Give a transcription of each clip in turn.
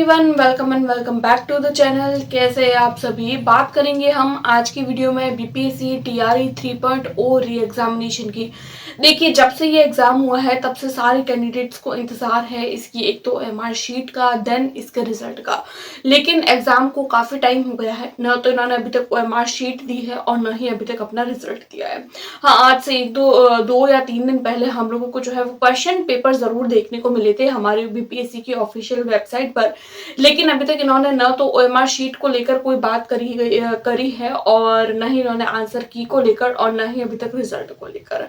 Everyone, welcome and welcome back to the channel. कैसे हैं आप सभी। बात करेंगे हम आज की वीडियो में बीपीएससी टीआरई 3.0 री एग्जामिनेशन की। देखिए, जब से ये एग्जाम हुआ है तब से सारे कैंडिडेट्स को इंतजार है इसकी, एक तो एमआर शीट का, देन इसके रिजल्ट का। लेकिन एग्जाम को काफी टाइम हो गया है, न तो इन्होंने अभी तक एमआर शीट दी है और न ही अभी तक अपना रिजल्ट दिया है। हाँ, आज से दो या 3 दिन पहले हम लोगों को जो है वो क्वेश्चन पेपर जरूर देखने को मिले थे हमारे बीपीएससी की ऑफिशियल वेबसाइट पर। लेकिन अभी तक इन्होंने न तो ओएमआर शीट को लेकर कोई बात करी है और न ही इन्होंने आंसर की को लेकर और न ही अभी तक रिजल्ट को लेकर।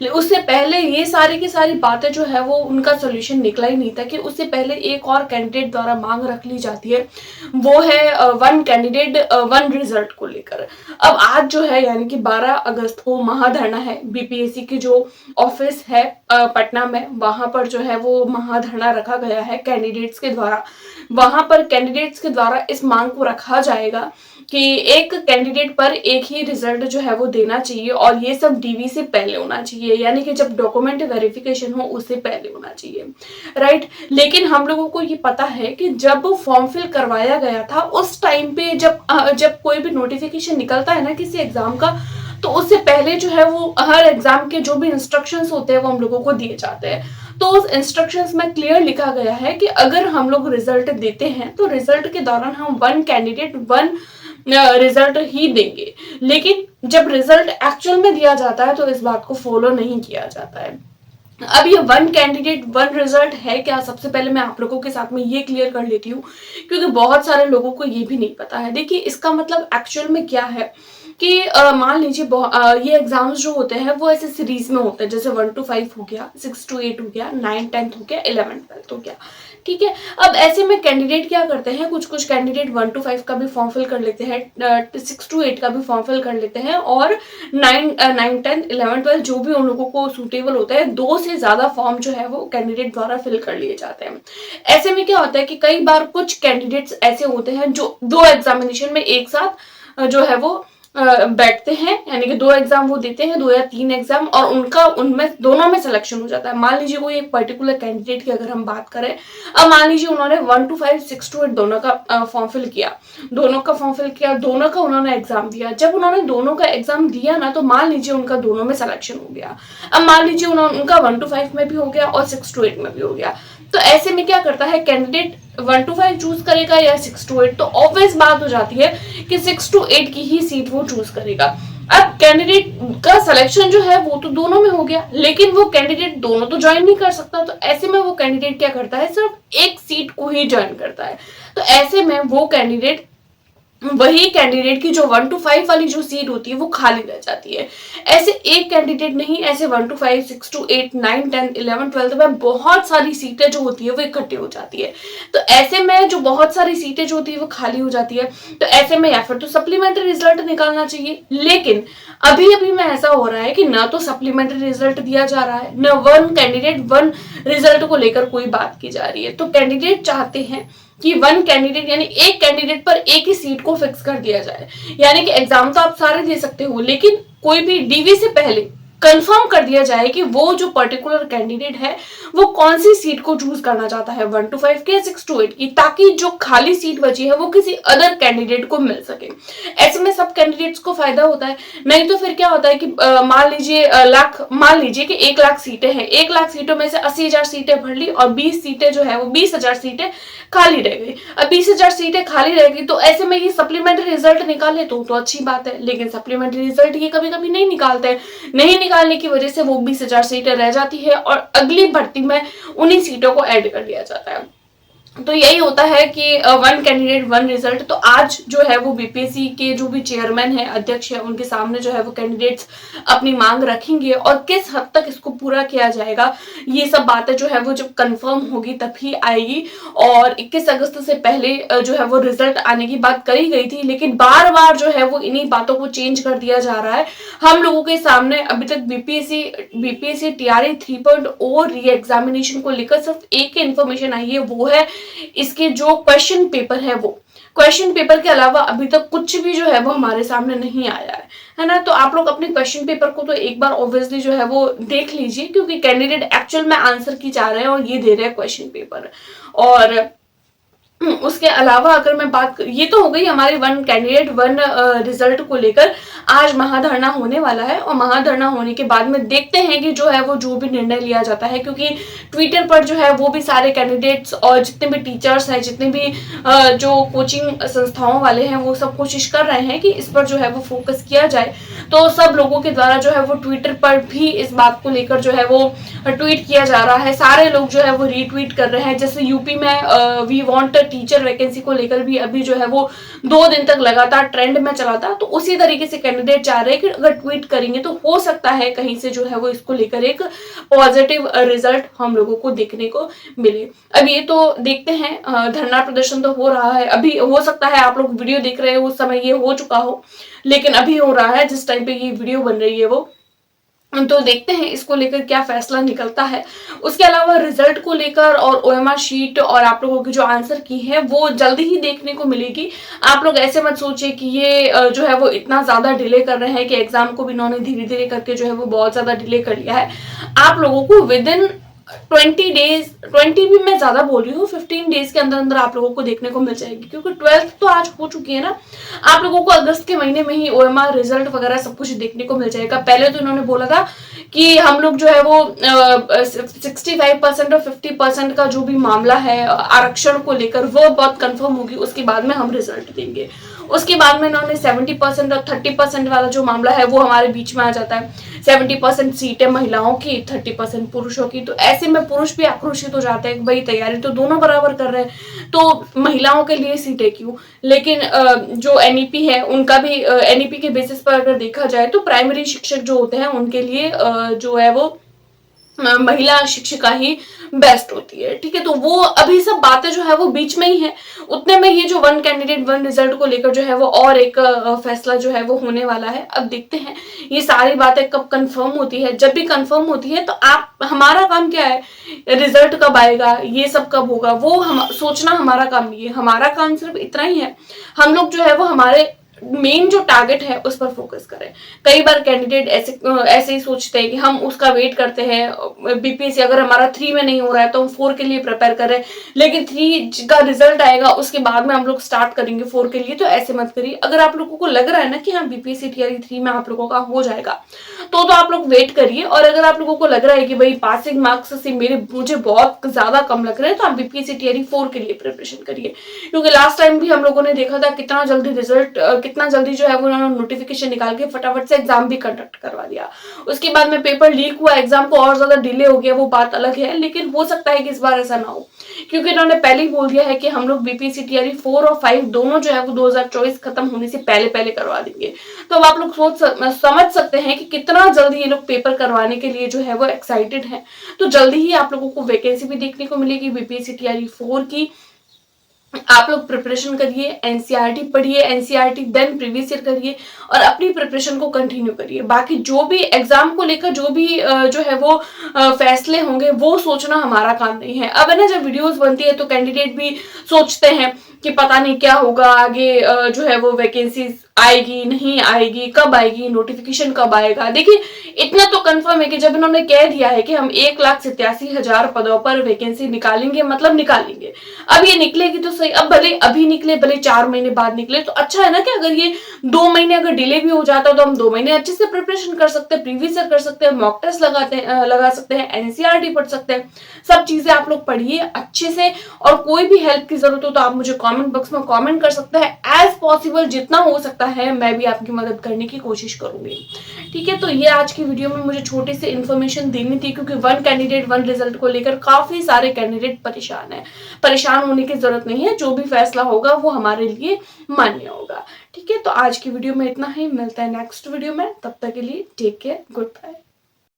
उससे पहले ये सारी की सारी बातें जो है वो उनका सोल्यूशन निकला ही नहीं था कि उससे पहले एक और कैंडिडेट द्वारा मांग रख ली जाती है, वो है वन कैंडिडेट वन रिजल्ट को लेकर। अब आज जो है यानी कि 12 अगस्त को महाधरना है। बीपीएससी की जो ऑफिस है पटना में, वहां पर जो है वो महाधरना रखा गया है कैंडिडेट्स के द्वारा। वहां पर कैंडिडेट्स के द्वारा इस मांग को रखा जाएगा कि एक कैंडिडेट पर एक ही रिजल्ट जो है वो देना चाहिए और ये सब डीवी से पहले होना चाहिए, यानी कि जब डॉक्यूमेंट वेरिफिकेशन हो उससे पहले होना चाहिए, राइट। लेकिन हम लोगों को ये पता है कि जब फॉर्म फिल करवाया गया था उस टाइम पे जब कोई भी नोटिफिकेशन निकलता है ना किसी एग्जाम का, तो उससे पहले जो है वो हर एग्जाम के जो भी इंस्ट्रक्शंस होते हैं वो हम लोगों को दिए जाते हैं। तो उस इंस्ट्रक्शंस में क्लियर लिखा गया है कि अगर हम लोग रिजल्ट देते हैं तो रिजल्ट के दौरान हम वन कैंडिडेट वन रिजल्ट ही देंगे। लेकिन जब रिजल्ट एक्चुअल में दिया जाता है तो इस बात को फॉलो नहीं किया जाता है। अब ये वन कैंडिडेट वन रिजल्ट है क्या, सबसे पहले मैं आप लोगों के साथ में ये क्लियर कर लेती हूँ, क्योंकि बहुत सारे लोगों को ये भी नहीं पता है। देखिए, इसका मतलब एक्चुअल में क्या है कि मान लीजिए ये एग्जाम्स जो होते हैं वो ऐसे सीरीज में होते हैं, जैसे 1 to 5 हो गया, 6 to 8 हो गया, 9 10 हो गया, 11 12 हो गया, ठीक है। अब ऐसे में कैंडिडेट क्या करते हैं, कुछ कैंडिडेट 1 to 5 का भी फॉर्म फिल कर लेते हैं, 6 to 8 का भी फॉर्म फिल कर लेते हैं और 9 10 11 12 जो भी उन लोगों को सूटेबल होता है, 2 से ज्यादा फॉर्म जो है वो कैंडिडेट द्वारा फिल कर लिए जाते हैं। ऐसे में क्या होता है कि कई बार कुछ कैंडिडेट्स ऐसे होते हैं जो 2 एग्जामिनेशन में एक साथ जो है वो बैठते हैं, यानी कि 2 एग्जाम वो देते हैं, 2 या 3 एग्जाम, और उनका उनमें दोनों में सिलेक्शन हो जाता है। मान लीजिए कोई एक पर्टिकुलर कैंडिडेट की अगर हम बात करें, अब मान लीजिए उन्होंने 1 to 5 6 to 8 दोनों का फॉर्म फिल किया, दोनों का उन्होंने एग्जाम दिया। जब उन्होंने दोनों का एग्जाम दिया ना, तो मान लीजिए उनका दोनों में सिलेक्शन हो गया। अब मान लीजिए उनका 1 to 5 में भी हो गया और 6 to 8 में भी हो गया, तो ऐसे में क्या करता है कैंडिडेट 1 to 5 चूज करेगा या 6 to 8, तो ऑब्वियस बात हो जाती है कि 6 to 8 की ही सीट वो चूज करेगा। अब कैंडिडेट का सिलेक्शन जो है वो तो दोनों में हो गया, लेकिन वो कैंडिडेट दोनों तो ज्वाइन नहीं कर सकता, तो ऐसे में वो कैंडिडेट क्या करता है, सिर्फ एक सीट को ही ज्वाइन करता है। तो ऐसे में वो कैंडिडेट, वही कैंडिडेट की जो 1 to 5 वाली जो सीट होती है वो खाली रह जाती है। ऐसे एक कैंडिडेट नहीं, ऐसे 1 to 5 6 to 8 9 10 11 12 में बहुत सारी सीटें जो होती है वो इकट्ठी हो जाती है। तो ऐसे में जो बहुत सारी सीटें जो होती है वो खाली हो जाती है, तो ऐसे में या फिर तो सप्लीमेंट्री रिजल्ट निकालना चाहिए। लेकिन अभी में ऐसा हो रहा है कि ना तो सप्लीमेंट्री रिजल्ट दिया जा रहा है, न वन कैंडिडेट वन रिजल्ट को लेकर कोई बात की जा रही है। तो कैंडिडेट चाहते हैं कि वन कैंडिडेट यानी एक कैंडिडेट पर एक ही सीट को फिक्स कर दिया जाए, यानी कि एग्जाम तो आप सारे दे सकते हो, लेकिन कोई भी डीवी से पहले कंफर्म कर दिया जाए कि वो जो पर्टिकुलर कैंडिडेट है वो कौन सी सीट को चूज करना चाहता है, 1 to 5 के 6 to 8 की, ताकि जो खाली सीट बची है वो किसी अदर कैंडिडेट को मिल सके। ऐसे में सब कैंडिडेट्स को फायदा होता है। नहीं तो फिर क्या होता है कि मान लीजिए कि 1 लाख सीटें हैं, 1 लाख सीटों में से 80,000 सीटें भर ली और 20 सीटें जो है वो 20,000 सीटें खाली रह गई। अब 20,000 सीटें खाली रह गई, तो ऐसे में ये सप्लीमेंट्री रिजल्ट निकाले तो अच्छी बात है, लेकिन सप्लीमेंट्री रिजल्ट ये कभी कभी नहीं निकालते, नहीं निकालने की वजह से वो 20,000 सीटें रह जाती है और अगली भर्ती में उन्हीं सीटों को ऐड कर दिया जाता है। तो यही होता है कि वन कैंडिडेट वन रिजल्ट। तो आज जो है वो बीपीएससी के जो भी चेयरमैन है, अध्यक्ष है, उनके सामने जो है वो कैंडिडेट्स अपनी मांग रखेंगे और किस हद तक इसको पूरा किया जाएगा, ये सब बातें जो है वो जब कंफर्म होगी तभी आएगी। और 21 अगस्त से पहले जो है वो रिजल्ट आने की बात कही गई थी, लेकिन बार बार जो है वो इन्हीं बातों को चेंज कर दिया जा रहा है। हम लोगों के सामने अभी तक बीपीएससी टीआरई 3.0 री एग्जामिनेशन को लेकर सिर्फ एक इन्फॉर्मेशन आई है, वो है इसके जो क्वेश्चन पेपर है वो। क्वेश्चन पेपर के अलावा अभी तक कुछ भी जो है वो हमारे सामने नहीं आया है ना। तो आप लोग अपने क्वेश्चन पेपर को तो एक बार ऑब्वियसली जो है वो देख लीजिए, क्योंकि कैंडिडेट एक्चुअल में आंसर की चाह रहे हैं और ये दे रहे हैं क्वेश्चन पेपर। और उसके अलावा अगर मैं ये तो हो गई हमारे वन कैंडिडेट वन रिजल्ट को लेकर। आज महाधरना होने वाला है और महाधरना होने के बाद में देखते हैं कि जो है वो जो भी निर्णय लिया जाता है, क्योंकि ट्विटर पर जो है वो भी सारे कैंडिडेट्स और जितने भी टीचर्स हैं, जितने भी जो कोचिंग संस्थाओं वाले हैं, वो सब कोशिश कर रहे हैं कि इस पर जो है वो फोकस किया जाए। तो सब लोगों के द्वारा जो है वो ट्विटर पर भी इस बात को लेकर जो है वो ट्वीट किया जा रहा है। सारे लोग जो है वो रीट्वीट कर रहे हैं। जैसे यूपी में वी वांट टीचर वैकेंसी को लेकर भी अभी जो है वो 2 दिन तक लगातार ट्रेंड में चला था। तो उसी तरीके से कैंडिडेट चाह रहे हैं कि अगर ट्वीट करेंगे तो हो सकता है कहीं से जो है वो इसको लेकर एक पॉजिटिव रिजल्ट हम लोगों को देखने को मिले। अब ये तो देखते हैं, धरना प्रदर्शन तो हो रहा है, अभी हो सकता है आप लोग वीडियो देख रहे हो उस समय ये हो चुका हो, लेकिन अभी हो रहा है जिस टाइम पे ये वीडियो बन रही है वो। तो देखते हैं इसको लेकर क्या फैसला निकलता है। उसके अलावा रिजल्ट को लेकर और ओएमआर शीट और आप लोगों की जो आंसर की है वो जल्दी ही देखने को मिलेगी। आप लोग ऐसे मत सोचिए कि ये जो है वो इतना ज्यादा डिले कर रहे हैं कि एग्जाम को भी इन्होंने धीरे धीरे करके जो है वो बहुत ज्यादा डिले कर लिया है। आप लोगों को विद इन 20 डेज, 20 भी मैं ज्यादा बोल रही हूँ, 15 डेज के अंदर अंदर आप लोगों को देखने को मिल जाएगी, क्योंकि 12th तो आज हो चुकी है ना। आप लोगों को अगस्त के महीने में ही ओएमआर रिजल्ट वगैरह सब कुछ देखने को मिल जाएगा। पहले तो इन्होंने बोला था कि हम लोग जो है वो 65% और 50% का जो भी मामला है आरक्षण को लेकर वो बहुत कंफर्म होगी, उसके बाद में हम रिजल्ट देंगे। उसके बाद में इन्होंने 70% और 30% वाला जो मामला है वो हमारे बीच में आ जाता है। 70% सीटें महिलाओं की, 30% पुरुषों की। तो ऐसे में पुरुष भी आक्रोशित हो जाते हैं, भाई तैयारी तो दोनों बराबर कर रहे हैं तो महिलाओं के लिए सीटें क्यों। लेकिन जो एनईपी है उनका भी एनईपी के बेसिस पर अगर देखा जाए तो प्राइमरी शिक्षक जो होते हैं उनके लिए जो है वो महिला शिक्षिका ही बेस्ट होती है। ठीक है, तो वो अभी सब बातें जो है वो बीच में ही है। उतने में ये जो वन कैंडिडेट वन रिजल्ट को लेकर जो है वो और एक फैसला जो है वो होने वाला है। अब देखते हैं ये सारी बातें कब कंफर्म होती है। जब भी कंफर्म होती है तो आप, हमारा काम क्या है, रिजल्ट कब आएगा, ये सब कब होगा, वो हम सोचना हमारा काम नहीं है। हमारा काम सिर्फ इतना ही है, हम लोग जो है वो हमारे मेन जो टारगेट है उस पर फोकस करें। कई बार कैंडिडेट ऐसे ही सोचते हैं कि हम उसका वेट करते हैं, बीपीएससी अगर हमारा 3 में नहीं हो रहा है तो हम 4 के लिए प्रिपेयर कर रहे हैं, लेकिन 3 का रिजल्ट आएगा उसके बाद में हम लोग स्टार्ट करेंगे 4 के लिए। तो ऐसे मत करिए। अगर आप लोगों को लग रहा है ना कि हाँ बीपीएससी टीआरई 3 में आप लोगों का हो जाएगा तो आप लोग वेट करिए। और अगर आप लोगों को लग रहा है कि भाई पासिंग मार्क्स से मुझे बहुत ज्यादा कम लग रहे हैं तो आप बीपीएससी टीआरई 4 के लिए प्रिपरेशन करिए। क्योंकि लास्ट टाइम भी हम लोगों ने देखा था कितना जल्दी रिजल्ट, कितना जल्दी जो है वो उन्होंने नोटिफिकेशन निकाल के फटाफट से एग्जाम भी कंडक्ट करवा दिया। उसके बाद में पेपर लीक हुआ, एग्जाम को और ज्यादा डिले हो गया, वो बात अलग है। लेकिन हो सकता है कि इस बार ऐसा ना हो, क्योंकि इन्होंने पहले ही बोल दिया है कि हम लोग बीपीएससी टीआरई 4 और 5 दोनों जो है वो 2024 खत्म होने से पहले पहले करवा देंगे। तो अब आप लोग समझ सकते हैं कि कितना जल्दी ये लोग पेपर करवाने के लिए जो है वो एक्साइटेड है। तो जल्दी ही आप लोगों को वैकेंसी भी देखने को मिलेगी बीपीएससी टीआरई 4 की। आप लोग प्रिपरेशन करिए, एनसीईआरटी पढ़िए, एनसीईआरटी देन प्रीवियस ईयर करिए और अपनी प्रिपरेशन को कंटिन्यू करिए। बाकी जो भी एग्जाम को लेकर जो भी जो है वो फैसले होंगे वो सोचना हमारा काम नहीं है। अब है ना, जब वीडियोस बनती है तो कैंडिडेट भी सोचते हैं कि पता नहीं क्या होगा आगे, जो है वो वैकेंसीज आएगी नहीं आएगी, कब आएगी, नोटिफिकेशन कब आएगा। देखिए इतना तो कंफर्म है कि जब इन्होंने कह दिया है कि हम 1,87,000 पदों पर वैकेंसी निकालेंगे, मतलब निकालेंगे। अब ये निकलेगी तो सही, अब भले अभी निकले, भले 4 महीने बाद निकले तो अच्छा है ना। कि अगर ये 2 महीने अगर डिले भी हो जाता तो हम 2 महीने अच्छे से प्रिपरेशन कर सकते हैं, प्रीवियस ईयर कर सकते हैं, मॉक टेस्ट लगा सकते हैं, एनसीईआरटी पढ़ सकते हैं। सब चीजें आप लोग पढ़िए अच्छे से। और कोई भी हेल्प की जरूरत हो तो आप मुझे कमेंट बॉक्स में कमेंट कर सकते हैं। एज पॉसिबल जितना हो सकता है मैं भी आपकी मदद करने की कोशिश करूंगी। ठीक है, तो ये आज की वीडियो में मुझे छोटे से इन्फॉर्मेशन देनी थी, क्योंकि वन कैंडिडेट वन रिजल्ट को लेकर काफी सारे कैंडिडेट परेशान है। परेशान होने की जरूरत नहीं है, जो भी फैसला होगा वो हमारे लिए मान्य होगा। ठीक है, तो आज की वीडियो में इतना ही, मिलता है नेक्स्ट वीडियो में। तब तक के लिए टेक केयर, गुड बाय।